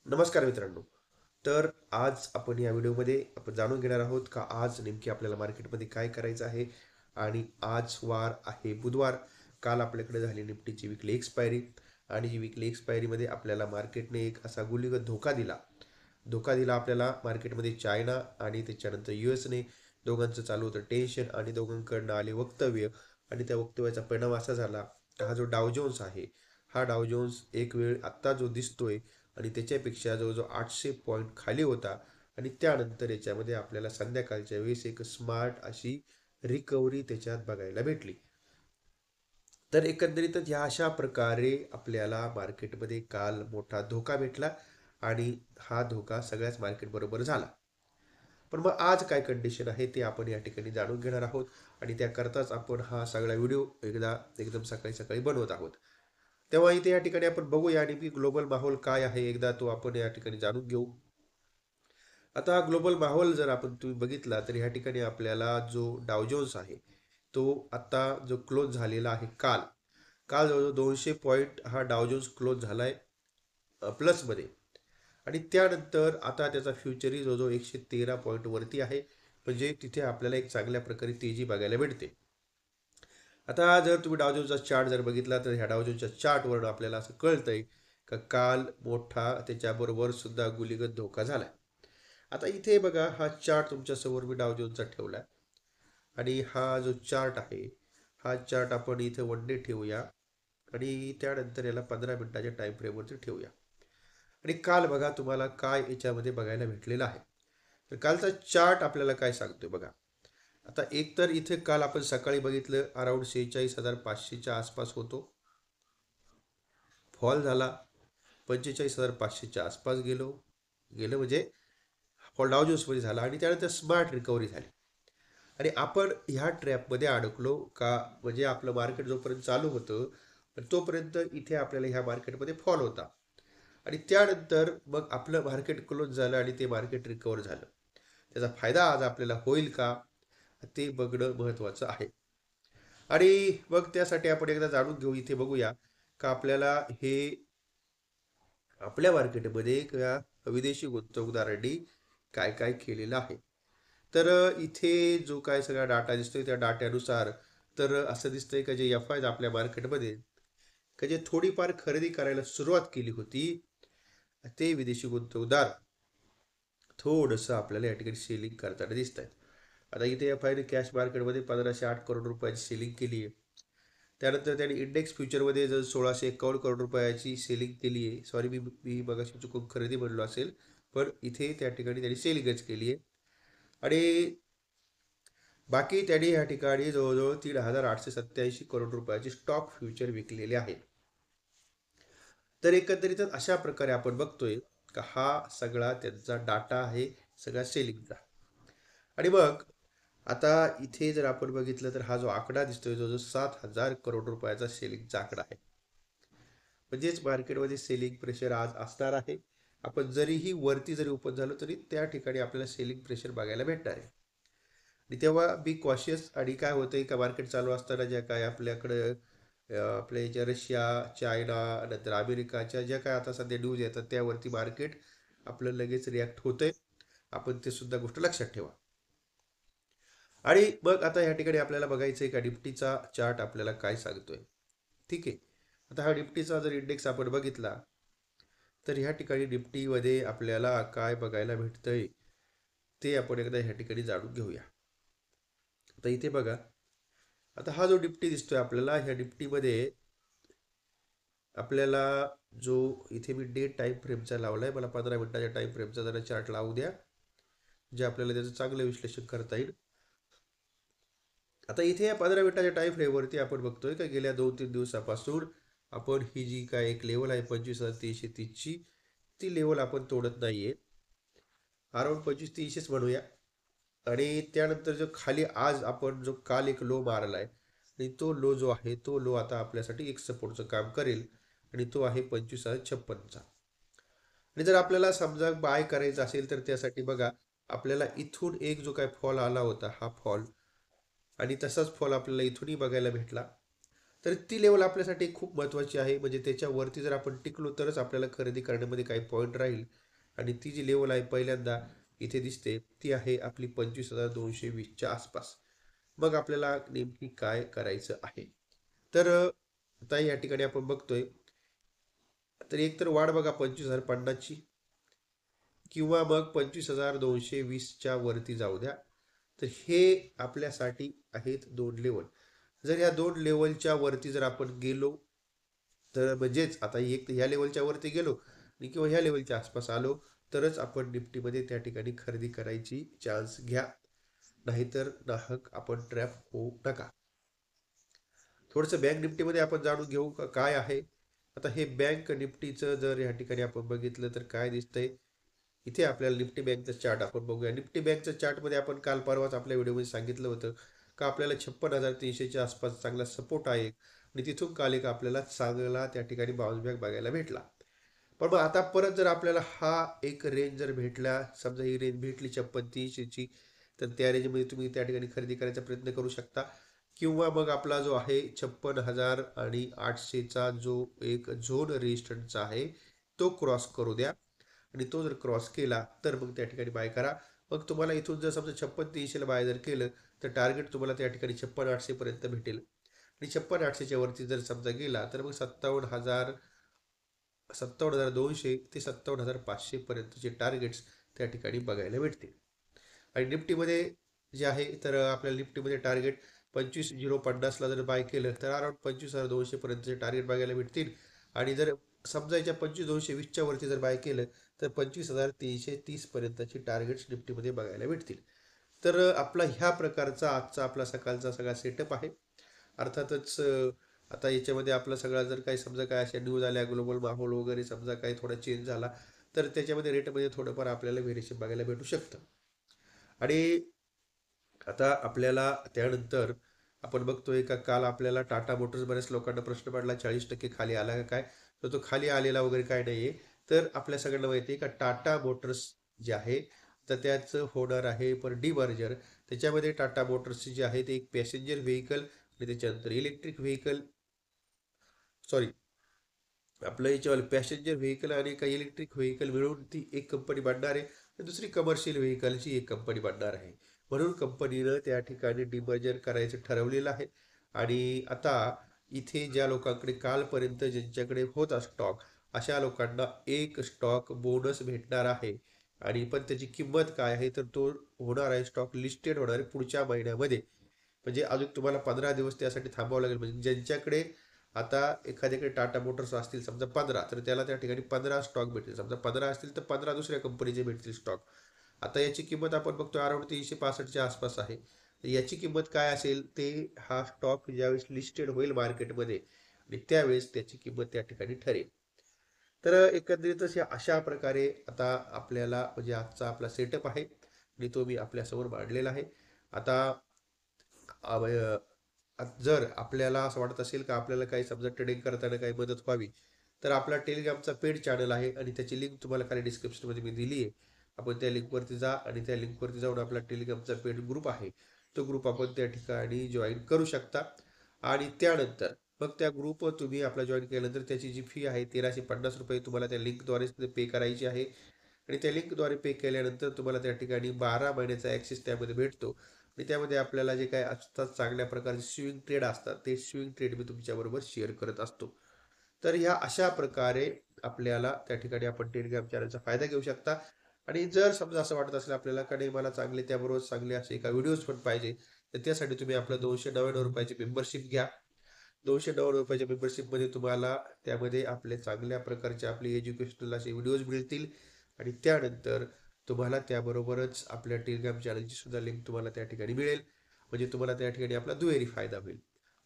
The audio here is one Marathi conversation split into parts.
नमस्कार मित्रांनो. तर आज आपण या व्हिडिओमध्ये आपण जाणून घेणार आहोत का आज नेमकी आपल्याला मार्केटमध्ये काय करायचं आहे. आणि आज वार आहे बुधवार. काल आपल्याकडे झाली निफ्टीची विकली एक्सपायरी. आणि जी विकली एक्सपायरीमध्ये आपल्याला मार्केटने एक असा गुलीगत धोका दिला आपल्याला मार्केटमध्ये. चायना आणि त्याच्यानंतर युएसने दोघांचं चालू होतं टेन्शन आणि दोघांकडनं आले वक्तव्य. आणि त्या वक्तव्याचा परिणाम असा झाला का हा जो डाव जोन्स आहे, हा डाव जोन्स एक वेळ आत्ता जो दिसतोय आणि त्याच्यापेक्षा जवळजवळ 800 पॉईंट खाली होता. आणि त्यानंतर याच्यामध्ये आपल्याला संध्याकाळच्या वेळेस एक स्मार्ट अशी रिकव्हरी त्याच्यात बघायला भेटली. तर एकंदरीतच ह्या अशा प्रकारे आपल्याला मार्केटमध्ये काल मोठा धोका भेटला. आणि हा धोका सगळ्याच मार्केट बरोबर झाला. पण मग आज काय कंडिशन आहे ते आपण या ठिकाणी जाणून घेणार आहोत. आणि त्याकरताच आपण हा सगळा व्हिडिओ एकदम सकाळी सकाळी बनवत आहोत. तेव्हा इथे या ठिकाणी आपण बघूया आणि ग्लोबल माहोल काय आहे एकदा तो आपण या ठिकाणी जाणून घेऊ. आता हा ग्लोबल माहोल जर आपण तुम्ही बघितला तर ह्या ठिकाणी आपल्याला जो डावजोन्स आहे तो आता जो क्लोज झालेला आहे काल काल जवळजवळ 200 पॉईंट हा डावजोन्स क्लोज झालाय प्लसमध्ये. आणि त्यानंतर आता त्याचा फ्युचरही जवळजवळ 113 पॉईंट वरती आहे. म्हणजे तिथे आपल्याला एक चांगल्या प्रकारे तेजी बघायला भेटते. आता जर तुम्ही डावजोनचा चार्ट जर बघितला तर ह्या डावजोनच्या चार्टवरून आपल्याला असं कळतंय का काल मोठा त्याच्याबरोबर सुद्धा गुलीगत धोका झालाय. आता इथे बघा हा चार्ट तुमच्या समोर मी डावजोनचा ठेवलाय. आणि हा जो चार्ट आहे हा चार्ट आपण इथे वन डे ठेवूया. आणि त्यानंतर याला 15 मिनिटाच्या टाइम फ्रेमवरती ठेवूया. आणि काल बघा तुम्हाला काय याच्यामध्ये बघायला भेटलेलं आहे. तर कालचा चार्ट आपल्याला काय सांगतोय बघा. आता एक तर इथे काल आपण सकाळी बघितलं अराउंड 46,500च्या आसपास होतो. फॉल झाला 45,500च्या आसपास गेलो गेलं म्हणजे फॉल डावजोन्समध्ये झाला. आणि त्यानंतर स्मार्ट रिकव्हरी झाली. आणि आपण ह्या ट्रॅपमध्ये अडकलो का म्हणजे आपलं मार्केट जोपर्यंत चालू होतं पण तोपर्यंत इथे आपल्याला ह्या मार्केटमध्ये फॉल होता. आणि त्यानंतर मग आपलं मार्केट क्लोज झालं आणि ते मार्केट रिकवर झालं. त्याचा फायदा आज आपल्याला होईल का ते बघणं महत्त्वाचं आहे. आणि मग त्यासाठी आपण एकदा जाणून घेऊ इथे बघूया का आपल्याला हे आपल्या मार्केटमध्ये किंवा विदेशी गुंतवणूकदारांनी काय काय केलेलं आहे. तर इथे जो काय सगळा डाटा दिसतोय त्या डाट्यानुसार तर असं दिसतंय का जे एफ आय आपल्या मार्केटमध्ये का जे थोडीफार खरेदी करायला सुरुवात केली होती ते विदेशी गुंतवणूकदार थोडंसं आपल्याला या ठिकाणी सेलिंग करताना दिसत आहेत. आता इथे एफ आयने कॅश मार्केटमध्ये 1508 करोड रुपयाची सेलिंग केली आहे. त्यानंतर त्याने इंडेक्स फ्युचरमध्ये जर 1651 करोड रुपयाची सेलिंग केली आहे. सॉरी मी मी मगाशी चुकून खरेदी म्हणलो असेल. पण इथे त्या ठिकाणी त्यांनी सेलिंगच केली आहे. आणि बाकी त्यांनी या ठिकाणी जवळजवळ 3887 करोड रुपयाची स्टॉक फ्युचर विकलेले आहेत. तर एकंदरीतच अशा प्रकारे आपण बघतोय का हा सगळा त्यांचा डाटा आहे सगळ्या सेलिंगचा. आणि मग आता इथे जर आपण बघितलं तर हा जो आकडा दिसतोय जो 7,000 करोड रुपयाचा सेलिंगचा आकडा आहे. म्हणजेच मार्केटमध्ये सेलिंग प्रेशर आज असणार आहे. आपण जरीही वरती जरी ओपन झालो तरी त्या ठिकाणी आपल्याला सेलिंग प्रेशर बघायला भेटणार आहे. आणि तेव्हा बी कॉशियस. आणि काय होतंय का मार्केट चालू असताना ज्या काय आपल्याकडं आपल्या याच्या रशिया, चायना, नंतर अमेरिकाच्या ज्या काय आता सध्या न्यूज येतात त्यावरती मार्केट आपलं लगेच रिॲक्ट होतंय. आपण ते सुद्धा गोष्ट लक्षात ठेवा. आणि मग आता या ठिकाणी आपल्याला बघायचं आहे का निफ्टीचा चार्ट आपल्याला काय सांगतोय. ठीक आहे. आता हा निफ्टीचा जर इंडेक्स आपण बघितला तर ह्या ठिकाणी निफ्टीमध्ये आपल्याला काय बघायला भेटतंय ते आपण एकदा ह्या ठिकाणी जाणून घेऊया. आता इथे बघा. आता हा जो निफ्टी दिसतोय आपल्याला ह्या निफ्टीमध्ये आपल्याला जो इथे मी डे टाइम फ्रेमचा लावलाय मला 15 मिनिटाच्या टाइम फ्रेमचा जरा चार्ट लावू द्या जे आपल्याला त्याचं चांगलं विश्लेषण करता येईल. आता इथे या 15 मिनिटाच्या टाइम फ्रेमवरती आपण बघतोय का गेल्या 2-3 दिवसापासून आपण ही जी काय एक लेवल आहे 25,330ची ती लेवल आपण तोडत नाहीये. अराउंड 25,300च म्हणूया. आणि त्यानंतर जो खाली आज आपण जो काल एक लो मारलाय आणि तो लो जो आहे तो लो आता आपल्यासाठी एक सपोर्टचं काम करेल. आणि तो आहे 25,056चा. आणि जर आपल्याला समजा बाय करायचं असेल तर त्यासाठी बघा आपल्याला इथून एक जो काय फॉल आला होता हा फॉल आणि तसाच फॉल आपल्याला इथूनही बघायला भेटला. तर ती लेवल आपल्यासाठी खूप महत्त्वाची आहे. म्हणजे त्याच्यावरती जर आपण टिकलो तरच आपल्याला खरेदी करण्यामध्ये काही पॉईंट राहील. आणि ती जी लेवल आहे पहिल्यांदा इथे दिसते ती आहे आपली 25,220च्या आसपास. मग आपल्याला नेमकी काय करायचं आहे? तर आता या ठिकाणी आपण बघतोय तर एक तर वाढ बघा 25,050ची किंवा मग 25,220च्या वरती जाऊ द्या. तर हे आपल्यासाठी आहेत दोन लेवल. जर या दोन लेवलच्या वरती जर आपण गेलो तर म्हणजेच आता एक तर ह्या लेवलच्या वरती गेलो आणि किंवा ह्या लेवलच्या आसपास आलो तरच आपण निफ्टीमध्ये त्या ठिकाणी खरेदी करायची चान्स घ्या. नाहीतर नाहक आपण ट्रॅप होऊ नका. थोडंसं बँक निफ्टीमध्ये आपण जाणून घेऊ का काय आहे. आता हे बँक निफ्टीचं जर या ठिकाणी आपण बघितलं तर काय दिसतंय. इथे आपल्याला निफ्टी बँकचा चार्ट आपण बघूया. निफ्टी बँकच्या चार्टमध्ये आपण काल परवाच आपल्या व्हिडिओमध्ये सांगितलं होतं का आपल्याला 56,300च्या आसपास चांगला सपोर्ट आहे आणि तिथून काल एक आपल्याला चांगला त्या ठिकाणी बाउन्स बॅक बघायला भेटला. पण मग आता परत जर आपल्याला हा एक रेंज जर भेटला, समजा ही रेंज भेटली 56,300ची, तर त्या रेंजमध्ये तुम्ही त्या ठिकाणी खरेदी करायचा प्रयत्न करू शकता. किंवा मग आपला जो आहे 56,800चा जो एक झोन रेजिस्टन्सचा आहे तो क्रॉस करू द्या. आणि तो जर क्रॉस केला तर मग त्या ठिकाणी बाय करा. मग तुम्हाला इथून जर समजा 56,300ला बाय जर केलं तर टार्गेट तुम्हाला त्या ठिकाणी 56,800 पर्यंत भेटेल. आणि 56,800च्या वरती जर समजा गेला तर मग 57,200 ते 57,500 पर्यंतचे टार्गेट्स त्या ठिकाणी बघायला भेटतील. आणि निफ्टीमध्ये जे आहे तर आपल्याला निफ्टीमध्ये टार्गेट 25,050ला जर बाय केलं तर अराउंड 25,200 पर्यंतचे टार्गेट बघायला भेटतील. आणि जर समजायच्या 25,220च्या वरती जर बाय केलं तर 25,330 पर्यंतचे टार्गेट्स निफ्टीमध्ये बघायला भेटतील. तर आपला ह्या प्रकारचा आजचा आपला सकाळचा सगळा सेटअप आहे. अर्थातच आता याच्यामध्ये आपला सगळा जर काही समजा काय अशा न्यूज आल्या ग्लोबल माहोल वगैरे समजा काही थोडा चेंज झाला तर त्याच्यामध्ये रेटमध्ये थोडंफार आपल्याला व्हेरिएशन बघायला भेटू शकतं. आणि आता आपल्याला त्यानंतर आपण बघतोय का काल आपल्याला टाटा मोटर्स बऱ्याच लोकांना प्रश्न पडला 40% खाली आला का काय. तर तो खाली आलेला वगैरे काय नाहीये. तर आपल्या सगळ्यांना माहिती आहे का टाटा मोटर्स जे आहे तर त्याचं होणार आहे पण डिमर्जर. त्याच्यामध्ये टाटा मोटर्सचे जे आहे ते एक पॅसेंजर व्हेकल आणि त्याच्यानंतर इलेक्ट्रिक व्हेकल सॉरी आपलं याच्यावर पॅसेंजर व्हेकल आणि काही इलेक्ट्रिक व्हेकल मिळून ती एक कंपनी बनणार आहे आणि दुसरी कमर्शियल व्हेकलची एक कंपनी बनणार आहे. म्हणून कंपनीनं त्या ठिकाणी डिमर्जर करायचं ठरवलेलं आहे. आणि आता इथे ज्या लोकांकडे कालपर्यंत ज्यांच्याकडे होता स्टॉक अशा लोकांना एक स्टॉक बोनस भेटणार आहे. आणि पण त्याची किंमत काय आहे तर तो होणार आहे स्टॉक लिस्टेड होणार आहे पुढच्या महिन्यामध्ये. म्हणजे अजून तुम्हाला 15 दिवस त्यासाठी थांबावं लागेल. म्हणजे ज्यांच्याकडे आता एखाद्याकडे टाटा मोटर्स असतील समजा 15 तर त्याला त्या ठिकाणी 15 स्टॉक भेटतील. समजा 15 असतील तर 15 दुसऱ्या कंपनीचे भेटतील स्टॉक. आता याची किंमत आपण बघतो अराउंड 365च्या आसपास आहे. तर याची किंमत काय असेल ते हा स्टॉक ज्यावेळेस लिस्टेड होईल मार्केटमध्ये आणि त्यावेळेस त्याची किंमत त्या ठिकाणी ठरेल. तर एकंदरीतच अशा प्रकारे आता आपल्याला म्हणजे आजचा आपला सेटअप आहे आणि तो मी आपल्यासमोर मांडलेला आहे. आता जर आपल्याला असं वाटत असेल का आपल्याला काही समजा ट्रेडिंग करताना काही मदत व्हावी तर आपला टेलिग्रामचा पेड चॅनल आहे आणि त्याची लिंक तुम्हाला खाली डिस्क्रिप्शनमध्ये मी दिली आहे. आपण त्या लिंकवरती जा आणि त्या लिंकवरती जाऊन आपला टेलिग्रामचा पेड ग्रुप आहे तो ग्रुप आपण त्या ठिकाणी जॉईन करू शकता. आणि त्यानंतर मग त्या ग्रुप तुम्ही आपला जॉईन केल्यानंतर त्याची जी फी आहे 1,350 रुपये तुम्हाला त्या लिंकद्वारे पे करायची आहे. आणि त्या लिंकद्वारे पे केल्यानंतर तुम्हाला त्या ठिकाणी 12 महिन्याचा ॲक्सेस त्यामध्ये भेटतो. आणि त्यामध्ये आपल्याला जे काही असतात चांगल्या प्रकारचे स्विंग ट्रेड असतात ते स्विंग ट्रेड मी तुमच्याबरोबर शेअर करत असतो. तर ह्या अशा प्रकारे आपल्याला त्या ठिकाणी आपण टेलिग्राम चॅनलचा फायदा घेऊ शकता. आणि जर समजा असं वाटत असेल आपल्याला का नाही मला चांगले त्याबरोबर चांगले असे एका व्हिडिओज पण पाहिजे तर त्यासाठी तुम्ही आपलं 299 रुपयाची मेंबरशिप घ्या. 299 रुपयाच्या मेंबरशिपमध्ये तुम्हाला त्यामध्ये आपले चांगल्या प्रकारचे आपले एज्युकेशनल असे व्हिडिओज मिळतील. आणि त्यानंतर तुम्हाला त्याबरोबरच आपल्या टेलिग्राम चॅनलची सुद्धा लिंक तुम्हाला त्या ठिकाणी मिळेल. म्हणजे तुम्हाला त्या ठिकाणी आपला दुहेरी फायदा होईल.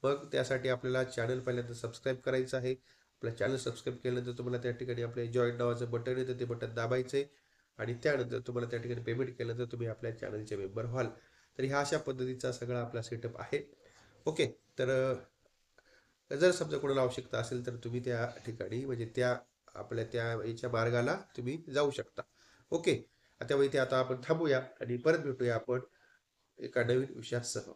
मग त्यासाठी आपल्याला चॅनल पहिल्यांदा सबस्क्राईब करायचं आहे. आपलं चॅनल सबस्क्राईब केल्यानंतर तुम्हाला त्या ठिकाणी आपल्या जॉईन नावाचं बटन येतं ते बटन दाबायचं आहे. आणि त्यानंतर तुम्हाला त्या ठिकाणी पेमेंट केल्यानंतर तुम्ही आपल्या चॅनलचे मेंबर व्हाल. तर ह्या अशा पद्धतीचा सगळा आपला सेटअप आहे. ओके. तर जर समजा कोणाला आवश्यकता असेल तर तुम्ही त्या ठिकाणी म्हणजे त्या आपल्या त्या याच्या मार्गाला तुम्ही जाऊ शकता. ओके. त्यामुळे इथे आता आपण थांबूया आणि परत भेटूया आपण एका नवीन विषयासह.